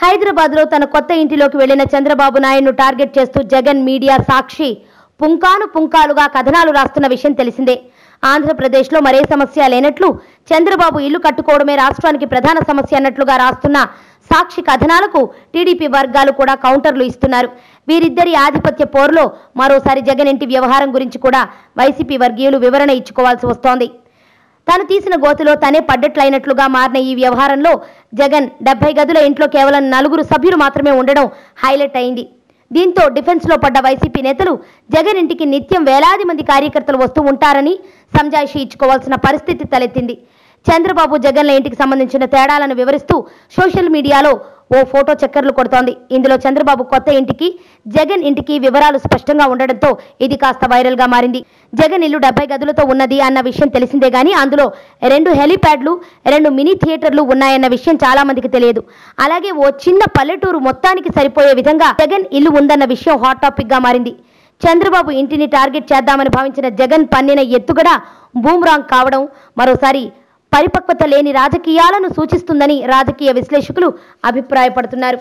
హైదరాబాద్లో తన కొత్త ఇంటిలోకి వెళ్లిన చంద్రబాబు నాయుడును టార్గెట్ చేస్తూ జగన్ మీడియా సాక్షి పుంకాలుగా కథనాలు రాస్తున్న విషయం తెలిసిందే. ఆంధ్రప్రదేశ్లో మరే సమస్య లేనట్లు, చంద్రబాబు ఇల్లు కట్టుకోవడమే రాష్ట్రానికి ప్రధాన సమస్య అన్నట్లుగా రాస్తున్న సాక్షి కథనాలకు టీడీపీ వర్గాలు కూడా కౌంటర్లు ఇస్తున్నారు. వీరిద్దరి ఆధిపత్య పోరులో మరోసారి జగన్ ఇంటి వ్యవహారం గురించి కూడా వైసీపీ వర్గీయులు వివరణ ఇచ్చుకోవాల్సి వస్తోంది. తాను తీసిన గోతిలో తనే పడ్డట్లయినట్లుగా మారిన ఈ వ్యవహారంలో జగన్ 70 గదుల ఇంట్లో కేవలం 4 సభ్యులు మాత్రమే ఉండడం హైలైట్ అయింది. దీంతో డిఫెన్స్లో పడ్డ వైసీపీ నేతలు జగన్ ఇంటికి నిత్యం వేలాది మంది కార్యకర్తలు వస్తూ ఉంటారని సంజాయిషీ ఇచ్చుకోవాల్సిన పరిస్థితి తలెత్తింది. చంద్రబాబు జగన్ల ఇంటికి సంబంధించిన తేడాలను వివరిస్తూ సోషల్ మీడియాలో ఓ ఫోటో చక్కర్లు కొడుతోంది. ఇందులో చంద్రబాబు కొత్త ఇంటికి, జగన్ ఇంటికి వివరాలు స్పష్టంగా ఉండడంతో ఇది కాస్త వైరల్ గా మారింది. జగన్ ఇల్లు 70 గదులతో ఉన్నది అన్న విషయం తెలిసిందే గానీ అందులో 2 హెలీప్యాడ్లు, 2 మినీ థియేటర్లు ఉన్నాయన్న విషయం చాలా మందికి తెలియదు. అలాగే ఓ చిన్న పల్లెటూరు మొత్తానికి సరిపోయే విధంగా జగన్ ఇల్లు ఉందన్న విషయం హాట్ టాపిక్ గా మారింది. చంద్రబాబు ఇంటిని టార్గెట్ చేద్దామని భావించిన జగన్ పన్నిన ఎత్తుగడ బూమ్రాంగ్ కావడం మరోసారి పరిపక్వత లేని రాజకీయాలను సూచిస్తుందని రాజకీయ విశ్లేషకులు అభిప్రాయపడుతున్నారు.